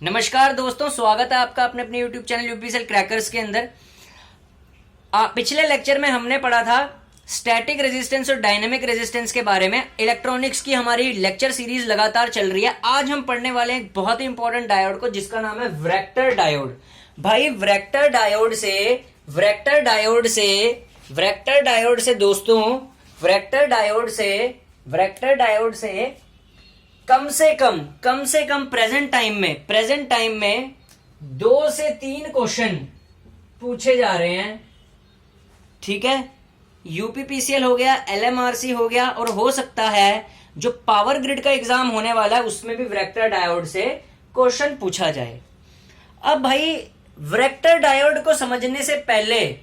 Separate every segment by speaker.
Speaker 1: नमस्कार दोस्तों, स्वागत है आपका अपने अपने YouTube चैनल यूपीएसएल क्रैकर्स के अंदर। पिछले लेक्चर में हमने पढ़ा था स्टैटिक रेजिस्टेंस और डायनेमिक रेजिस्टेंस के बारे में। इलेक्ट्रॉनिक्स की हमारी लेक्चर सीरीज लगातार चल रही है। आज हम पढ़ने वाले हैं एक बहुत ही इंपॉर्टेंट डायोड को, जिसका नाम है व्रेक्टर डायोड। भाई व्रेक्टर डायोड से दोस्तों, व्रेक्टर डायोड से कम से कम प्रेजेंट टाइम में 2 से 3 क्वेश्चन पूछे जा रहे हैं। ठीक है, यूपीपीसीएल हो गया, एलएमआरसी हो गया, और हो सकता है जो पावर ग्रिड का एग्जाम होने वाला है उसमें भी व्रेक्टर डायोड से क्वेश्चन पूछा जाए। अब भाई व्रेक्टर डायोड को समझने से पहले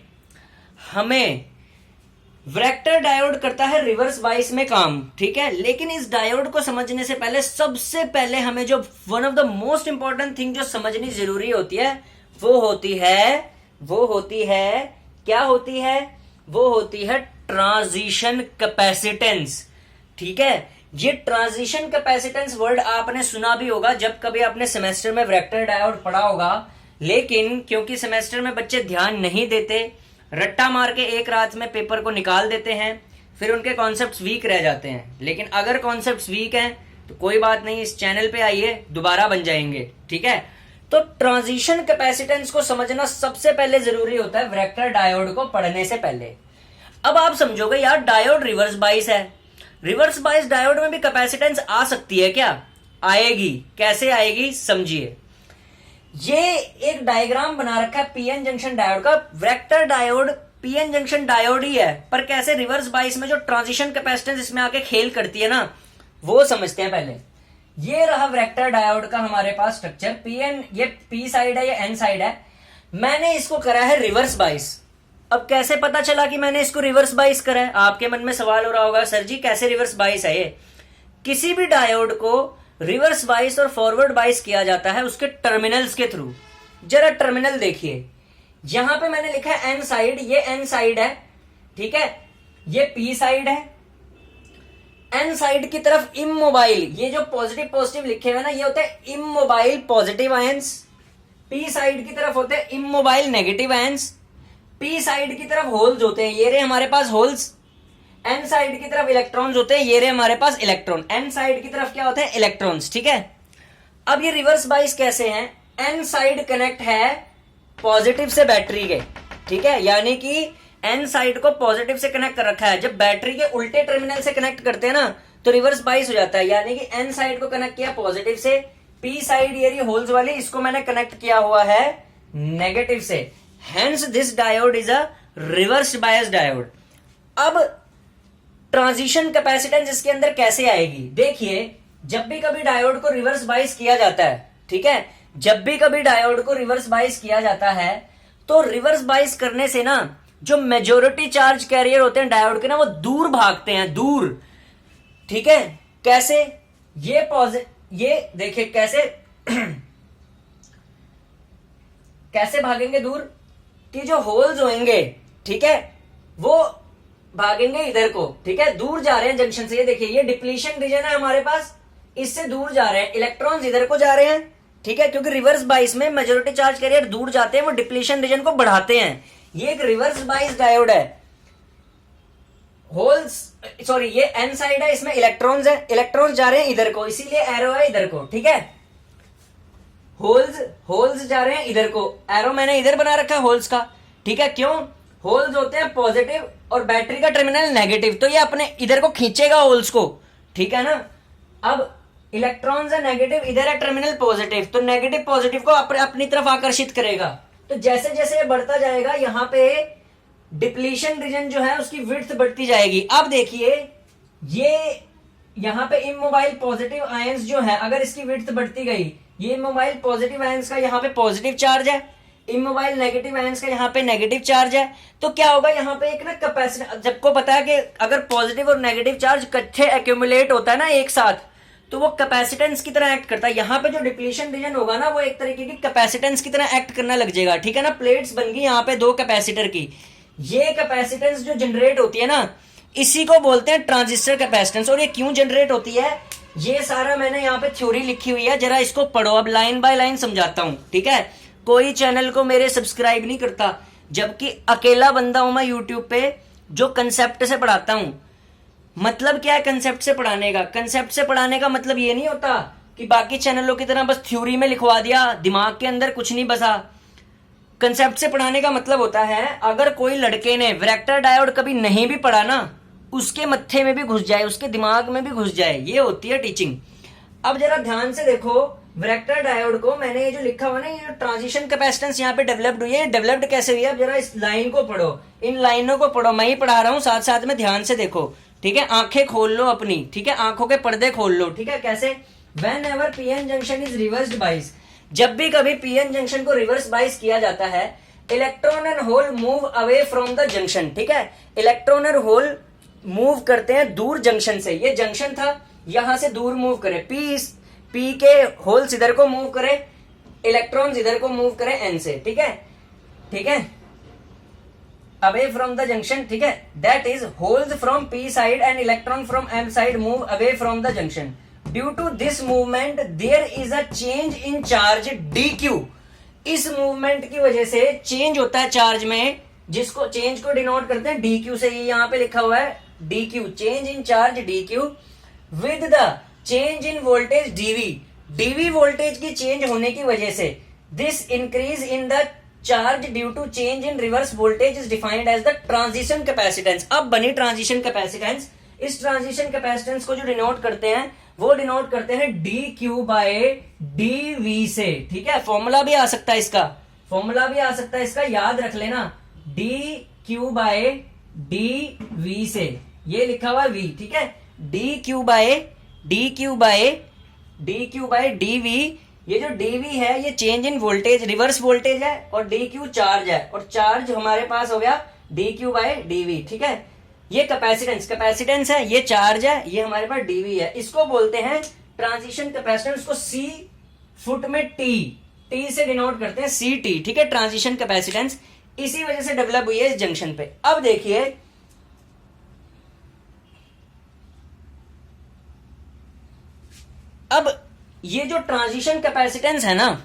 Speaker 1: हमें, व्रेक्टर डायोड करता है रिवर्स बाइस में काम, ठीक है, लेकिन इस डायोड को समझने से पहले सबसे पहले हमें जो one of the most important thing जो समझनी जरूरी होती है वो होती है ट्रांजिशन कैपेसिटेंस। ठीक है, ये ट्रांजिशन कैपेसिटेंस वर्ड आपने सुना भी होगा जब कभी आपने सेमेस्टर में व्रेक्टर डायोड पढ़ा होगा, लेकिन क्योंकि सेमेस्टर में बच्चे ध्यान नहीं देते, रट्टा मार के एक रात में पेपर को निकाल देते हैं, फिर उनके कॉन्सेप्ट्स वीक रह जाते हैं। लेकिन अगर कॉन्सेप्ट्स वीक हैं तो कोई बात नहीं, इस चैनल पे आइए, दोबारा बन जाएंगे। ठीक है, तो ट्रांजिशन कैपेसिटेंस को समझना सबसे पहले जरूरी होता है व्रेक्टर डायोड को पढ़ने से पहले। अब आप समझोगे यार डायोड रिवर्स बाइस है, रिवर्स बाइस डायोड में भी कैपेसिटेंस आ सकती है क्या? आएगी। कैसे आएगी समझिए। ये एक डायग्राम बना रखा है पीएन जंक्शन डायोड का। व्रेक्टर डायोड पीएन जंक्शन डायोड ही है, पर कैसे रिवर्स बाइस में जो ट्रांजिशन कैपेसिटेंस इसमें आके खेल करती है ना, वो समझते हैं पहले। ये रहा व्रेक्टर डायोड का हमारे पास स्ट्रक्चर। पीएन, ये पी साइड है, ये एन साइड है। मैंने इसको करा है रिवर्स बाइस। अब कैसे पता चला कि मैंने इसको रिवर्स बाइस करा है? आपके मन में सवाल हो रहा होगा, सर जी कैसे रिवर्स बाइस है ये? किसी भी डायोड को रिवर्स बाइस और फॉरवर्ड बाइस किया जाता है उसके टर्मिनल्स के थ्रू। जरा टर्मिनल देखिए, यहां पे मैंने लिखा है एन साइड, ये एन साइड है, ठीक है, ये पी साइड है। एन साइड की तरफ इमोबाइल, ये जो पॉजिटिव पॉजिटिव लिखे हुए ना, ये होते हैं immobile positive ions. P side की तरफ होते हैं immobile negative ions. P side की तरफ होल्स होते हैं, ये रहे हमारे पास होल्स। एन साइड की तरफ इलेक्ट्रॉन्स होते हैं, ये रहे हमारे पास इलेक्ट्रॉन। एन साइड की तरफ क्या होते हैं? इलेक्ट्रॉन्स। ठीक है, अब ये रिवर्स बाइस कैसे हैं? एन साइड कनेक्ट है पॉजिटिव से बैटरी के, ठीक है, यानी कि एन साइड को पॉजिटिव से कनेक्ट कर रखा है। जब बैटरी के उल्टे टर्मिनल से कनेक्ट करते हैं ना तो रिवर्स बाइस हो जाता है, यानी कि एन साइड को कनेक्ट किया पॉजिटिव से, पी साइड ये होल्स वाली, इसको मैंने कनेक्ट किया हुआ है नेगेटिव से। Hence this diode is a reverse bias diode. अब ट्रांजिशन कैपेसिटेंस इसके अंदर कैसे आएगी? देखिए, जब भी कभी डायोड को रिवर्स बाइस किया जाता है, ठीक है, जब भी कभी डायोड को रिवर्स बाइस किया जाता है तो रिवर्स बाइस करने से ना जो मेजॉरिटी चार्ज कैरियर होते हैं डायोड के ना, वो दूर भागते हैं, दूर। ठीक है, कैसे? ये देखिए कैसे कैसे भागेंगे दूर, कि जो होल्स होंगे, ठीक है, वो भागेंगे इधर को, ठीक है, दूर जा रहे हैं जंक्शन से। ये देखिए, ये डिप्लीशन रीजन है हमारे पास, इससे दूर जा रहे हैं, इलेक्ट्रॉन्स इधर को जा रहे हैं, ठीक है, क्योंकि रिवर्स बाइस में मेजॉरिटी चार्ज कैरियर दूर जाते हैं, वो डिप्लीशन रीजन को बढ़ाते हैं। ये एक रिवर्स बाइस डायोड है। होल्स, सॉरी, ये एन साइड है, इसमें इलेक्ट्रॉन्स है, इलेक्ट्रॉन्स जा रहे हैं इधर को, इसीलिए एरो है इधर को, ठीक है। होल्स जा रहे हैं इधर को, एरो मैंने इधर बना रखा है होल्स का, ठीक है। क्यों? होल्स होते हैं पॉजिटिव और बैटरी का टर्मिनल नेगेटिव, तो ये अपने इधर को खींचेगा होल्स को, ठीक है ना। अब इलेक्ट्रॉन्स है नेगेटिव, इधर है टर्मिनल पॉजिटिव, तो नेगेटिव पॉजिटिव को अपनी तरफ आकर्षित करेगा। तो जैसे जैसे ये बढ़ता जाएगा, यहां पे डिप्लीशन रीजन जो है उसकी विड्थ बढ़ती जाएगी। अब देखिए, ये यहां पे इमोबाइल पॉजिटिव आयंस जो है, अगर इसकी विड्थ बढ़ती गई, ये इमोबाइल पॉजिटिव आयंस का यहाँ पे पॉजिटिव चार्ज है, इमोबाइल नेगेटिव आयंस का यहाँ पे नेगेटिव चार्ज है, तो क्या होगा, यहाँ पे एक ना कैपेसिटी, सबको पता है कि अगर पॉजिटिव और नेगेटिव चार्ज इकट्ठे एक्यूमुलेट होता है ना एक साथ, तो वो कैपेसिटेंस की तरह एक्ट करता है। यहाँ पे जो डिप्लीशन रीजन होगा ना, वो एक तरीके की कैपेसिटेंस की तरह एक्ट करना लग जाएगा, ठीक है ना। प्लेट्स बन गई यहाँ पे 2 कैपेसिटर की, ये कैपेसिटेंस जो जनरेट होती है ना, इसी को बोलते हैं ट्रांजिस्टर कैपेसिटेंस। और ये क्यों जनरेट होती है? ये सारा मैंने यहाँ पे थ्योरी लिखी हुई है, जरा इसको पढ़ो। अब लाइन बाय लाइन समझाता हूं, ठीक है। कोई चैनल को मेरे सब्सक्राइब नहीं करता, जबकि अकेला बंदा हूं मैं यूट्यूब पे जो कंसेप्ट से पढ़ाता हूं। मतलब क्या है कंसेप्ट से पढ़ाने का? कंसेप्ट से पढ़ाने का मतलब ये नहीं होता कि बाकी चैनलों की तरह बस थ्योरी में लिखवा दिया, दिमाग के अंदर कुछ नहीं बसा। कंसेप्ट से पढ़ाने का मतलब होता है अगर कोई लड़के ने वैरेक्टर डायोड कभी नहीं भी पढ़ा ना, उसके मत्थे में भी घुस जाए, उसके दिमाग में भी घुस जाए, ये होती है टीचिंग। अब जरा ध्यान से देखो, वैरेक्टर डायोड को मैंने ये जो लिखा हुआ ना, ये ट्रांजिशन कैपेसिटेंस यहाँ पे डेवलप्ड हुई है, डेवलप्ड कैसे हुई है? अब जरा इस लाइन को पढ़ो, इन लाइनों को पढ़ो, मैं ही पढ़ा रहा हूँ, साथ साथ में ध्यान से देखो, ठीक है। आंखें खोल लो अपनी, ठीक है, आंखों के पर्दे खोल लो, ठीक है। कैसे? When ever PN junction is reversed बाइस, जब भी कभी पीएन जंक्शन को रिवर्स बाइस किया जाता है, electron and hole move away from the junction, ठीक है। इलेक्ट्रॉन और होल मूव करते हैं दूर जंक्शन से। ये जंक्शन था, यहां से दूर मूव करे, पी के होल्स इधर को मूव करे, इलेक्ट्रॉन्स इधर को मूव करे एन से, ठीक है, ठीक है, अवे फ्रॉम द जंक्शन, ठीक है। That is holes from P side and electron from M side move away from the junction. Due to this movement there is a change in charge D Q. इस movement की वजह से change होता है charge में, जिसको change को denote करते हैं डी क्यू से। ये यहां पे लिखा हुआ है D Q, change in charge D Q with the change in voltage DV. DV voltage की चेंज होने की वजह से this increase in the charge due to change in reverse voltage is defined as the transition capacitance. अब बनी transition capacitance. इस transition capacitance को जो डिनोट करते हैं वो डिनोट करते हैं D Q by D V से, ठीक है। फॉर्मूला भी आ सकता है इसका, फॉर्मूला भी आ सकता है इसका, याद रख लेना, D Q by D V से। ये लिखा हुआ है वी, ठीक है। D Q by D Q by D Q by D V. ये जो डी वी है ये change in voltage, reverse voltage है, और डी क्यू चार्ज है, और चार्ज हमारे पास हो गया D Q by D V, ठीक है। ये कैपेसिटेंस, कैपेसिटेंस है, ये चार्ज है, ये हमारे पास डीवी है। इसको बोलते हैं ट्रांजिशन कैपेसिटेंस। को सी फुट में टी से डिनोट करते हैं, सी टी, ठीक है, ट्रांजिशन कैपेसिटेंस। इसी वजह से डेवलप हुई है इस जंक्शन पे। अब देखिए, अब ये जो ट्रांजिशन कैपेसिटेंस है ना,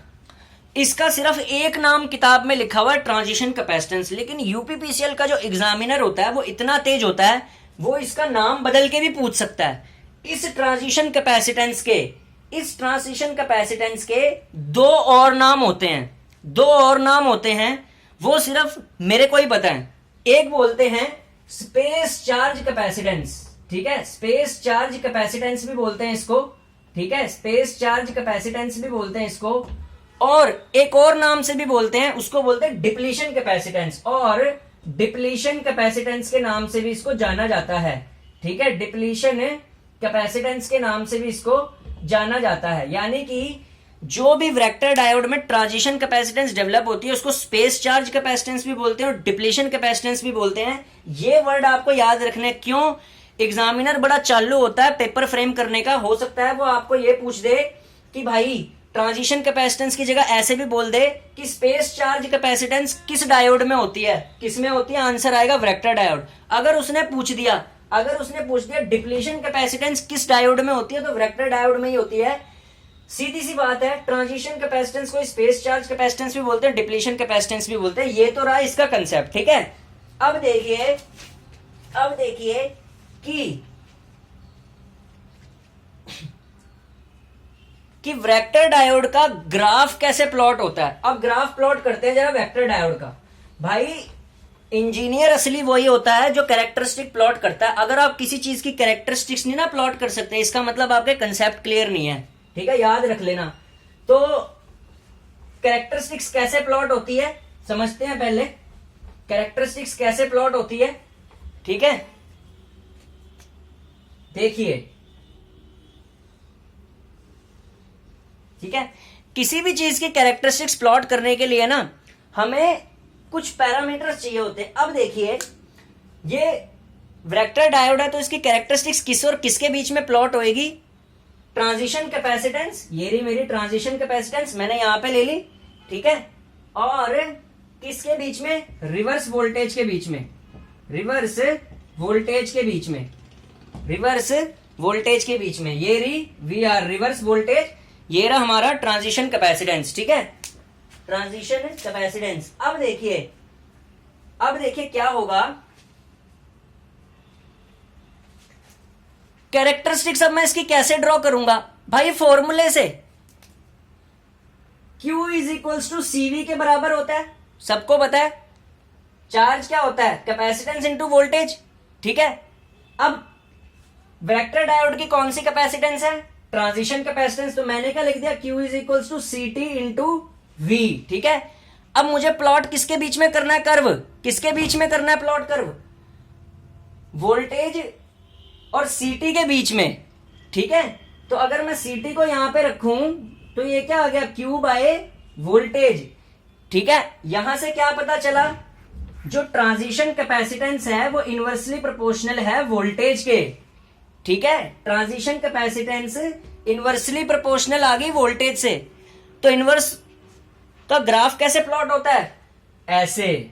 Speaker 1: इसका सिर्फ एक नाम किताब में लिखा हुआ है ट्रांजिशन कैपेसिटेंस, लेकिन यूपीपीसीएल का जो एग्जामिनर होता है वो इतना तेज होता है, वो इसका नाम बदल के भी पूछ सकता है। इस ट्रांजिशन कैपेसिटेंस के दो और नाम होते हैं, दो और नाम होते हैं, वो सिर्फ मेरे को ही पता है। एक बोलते हैं स्पेस चार्ज कैपेसिटेंस, ठीक है, स्पेस चार्ज कैपेसिटेंस भी बोलते हैं इसको, ठीक है, स्पेस चार्ज कैपेसिटेंस भी बोलते हैं इसको। और एक और नाम से भी बोलते हैं, उसको बोलते हैं डिप्लीशन कैपेसिटेंस, और डिप्लीशन कैपेसिटेंस के नाम से भी इसको जाना जाता है, ठीक है, डिप्लीशन कैपेसिटेंस के नाम से भी इसको जाना जाता है। यानी कि जो भी वैरेक्टर डायोड में ट्रांजिशन कैपेसिटेंस डेवलप होती है उसको स्पेस चार्ज कैपेसिटेंस भी बोलते हैं और डिप्लीशन कैपेसिटेंस भी बोलते हैं। ये वर्ड आपको याद रखने, क्यों? एग्जामिनर बड़ा चालू होता है पेपर फ्रेम करने का। हो सकता है वो आपको ये पूछ दे कि भाई ट्रांजिशन कैपेसिटेंस की जगह ऐसे भी बोल दे कि स्पेस चार्ज कैपेसिटेंस किस डायोड में होती है, किस में होती है? आंसर आएगा वैरेक्टर डायोड। अगर उसने पूछ दिया डिप्लीशन कैपेसिटेंस किस डायोड में होती है, तो वैरेक्टर डायोड में ही होती है। सीधी सी बात है, ट्रांजिशन कैपेसिटेंस को स्पेस चार्ज कैपेसिटेंस भी बोलते हैं, डिप्लीशन कैपेसिटेंस भी बोलते हैं। ये तो रहा इसका कंसेप्ट, ठीक है। अब देखिए कि वैरेक्टर डायोड का ग्राफ कैसे प्लॉट होता है। अब ग्राफ प्लॉट करते हैं जरा वैरेक्टर डायोड का। भाई इंजीनियर असली वही होता है जो कैरेक्टरिस्टिक प्लॉट करता है। अगर आप किसी चीज की कैरेक्टरिस्टिक्स नहीं ना प्लॉट कर सकते, इसका मतलब आपके कंसेप्ट क्लियर नहीं है, ठीक है, याद रख लेना। तो कैरेक्टरिस्टिक्स कैसे प्लॉट होती है समझते हैं पहले। कैरेक्टरिस्टिक्स कैसे प्लॉट होती है, ठीक है, देखिए, ठीक है। किसी भी चीज की कैरेक्टरिस्टिक्स प्लॉट करने के लिए ना हमें कुछ पैरामीटर्स चाहिए होते हैं। अब देखिए, ये वैरेक्टर डायोड है तो इसकी कैरेक्टरिस्टिक्स किस और किसके बीच में प्लॉट होएगी? ट्रांजिशन कैपेसिटेंस, ये रही मेरी ट्रांजिशन कैपेसिटेंस, मैंने यहां पे ले ली, ठीक है, और किसके बीच में? रिवर्स वोल्टेज के बीच में, रिवर्स वोल्टेज के बीच में, रिवर्स वोल्टेज के बीच में, ये रही वीआर रिवर्स वोल्टेज, ये रहा हमारा ट्रांजिशन कैपेसिटेंस, ठीक है, ट्रांजिशन कैपेसिटेंस। अब देखिए क्या होगा, कैरेक्टरिस्टिक्स अब मैं इसकी कैसे ड्रॉ करूंगा भाई, फॉर्मूले से। Q is equals to CV के बराबर होता है, सबको पता है। चार्ज क्या होता है, कैपेसिटेंस इनटू वोल्टेज, ठीक है। अब वैक्टर डायोड की कौन सी कैपेसिटेंस है, ट्रांजिशन कैपेसिटेंस, तो मैंने क्या लिख दिया, Q is equals to CT into V, ठीक है। अब मुझे प्लॉट किसके बीच में करना है, कर्व किसके बीच में करना है प्लॉट, कर्व वोल्टेज और CT के बीच में, ठीक है। तो अगर मैं CT को यहां पे रखूं तो ये क्या आ गया, Q बाय वोल्टेज, ठीक है। यहां से क्या पता चला, जो ट्रांजिशन कैपेसिटेंस है वो इनवर्सली प्रोपोर्शनल है वोल्टेज के, ठीक है। ट्रांजिशन कैपेसिटेंस इनवर्सली प्रोपोर्शनल आ गई वोल्टेज से। तो इनवर्स का ग्राफ कैसे प्लॉट होता है, ऐसे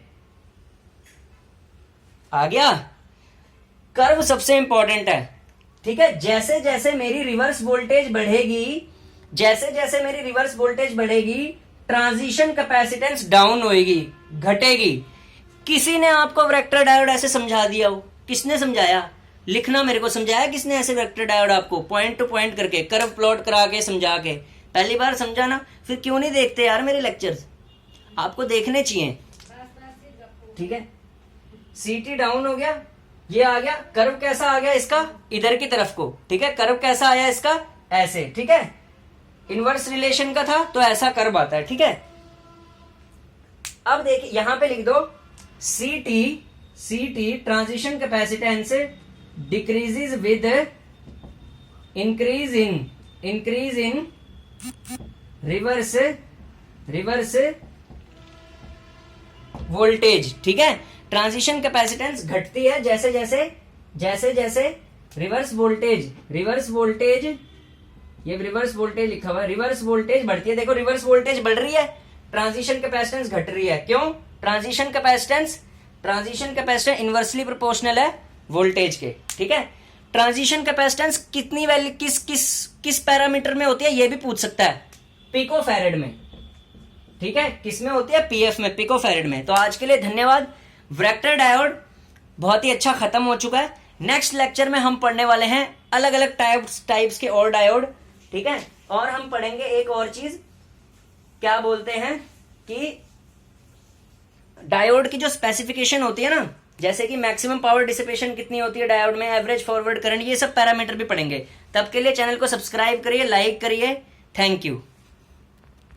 Speaker 1: आ गया। कर्व सबसे इंपॉर्टेंट है, ठीक है। जैसे जैसे मेरी रिवर्स वोल्टेज बढ़ेगी, जैसे जैसे मेरी रिवर्स वोल्टेज बढ़ेगी, ट्रांजिशन कैपेसिटेंस डाउन होएगी, घटेगी। किसी ने आपको वेक्टर डायोड ऐसे समझा दिया हो, किसने समझाया, लिखना मेरे को, समझाया किसने ऐसे वेक्टर डायोड आपको, पॉइंट टू पॉइंट करके, कर्व प्लॉट करा के, समझा के। पहली बार समझाना, फिर क्यों नहीं देखते यार मेरे लेक्चर्स, आपको देखने चाहिए, ठीक है। CT डाउन हो गया, ये आ गया, कर्व कैसा आ गया इसका, इधर की तरफ को, ठीक है। कर्व कैसा आया इसका, ऐसे, ठीक है। इनवर्स रिलेशन का था तो ऐसा कर्व आता है, ठीक है। अब देखिए यहां पे लिख दो CT transition capacitance decreases with increase in reverse voltage, ठीक है। ट्रांजिशन कैपेसिटेंस घटती है जैसे जैसे रिवर्स वोल्टेज, ये रिवर्स वोल्टेज लिखा हुआ है, रिवर्स वोल्टेज बढ़ती है। देखो रिवर्स वोल्टेज बढ़ रही है, ट्रांजिशन कैपेसिटेंस घट रही है, क्यों, ट्रांजिशन कैपेसिटेंस इनवर्सली प्रोपोर्शनल है वोल्टेज के, ठीक है। ट्रांजिशन कैपेसिटेंस कितनी वैल्यू किस पैरामीटर में होती है, ये भी पूछ सकता है, पिको फैरेड में, ठीक है। किस में होती है, PF में, पिको फैरेड में। तो आज के लिए धन्यवाद। वेक्टर डायोड बहुत ही अच्छा खत्म हो चुका है। नेक्स्ट लेक्चर में हम पढ़ने वाले हैं अलग अलग टाइप्स के और डायोड, ठीक है। और हम पढ़ेंगे एक और चीज, क्या बोलते हैं कि डायोड की जो स्पेसिफिकेशन होती है ना, जैसे कि मैक्सिमम पावर डिसिपेशन कितनी होती है डायोड में, एवरेज फॉरवर्ड करंट, ये सब पैरामीटर भी पढ़ेंगे। तब के लिए चैनल को सब्सक्राइब करिए, लाइक करिए। Thank you.